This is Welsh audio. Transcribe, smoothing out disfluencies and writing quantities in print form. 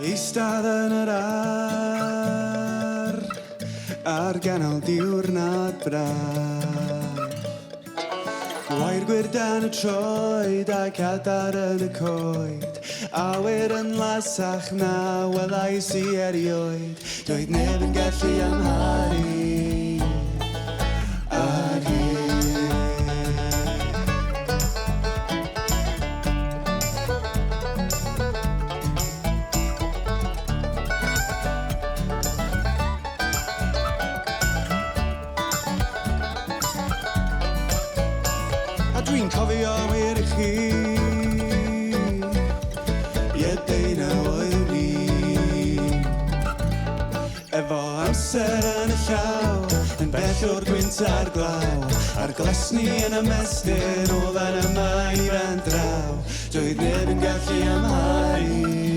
Eistedd yn yr ar ganol diwrnod braf. Wair gwyrd yn y troed a cadar yn y coed, awyr yn lasach na welais I erioed. Doedd neb yn gallu amharu ar hyn. Dwi'n cofio wir I chi, deunaw oedd ni. Efo amser yn y llaw, yn bell o'r gwynt a'r glaw, a'r glesni yn ymestyn o fan yma I fan draw. Doedd neb yn gallu amharu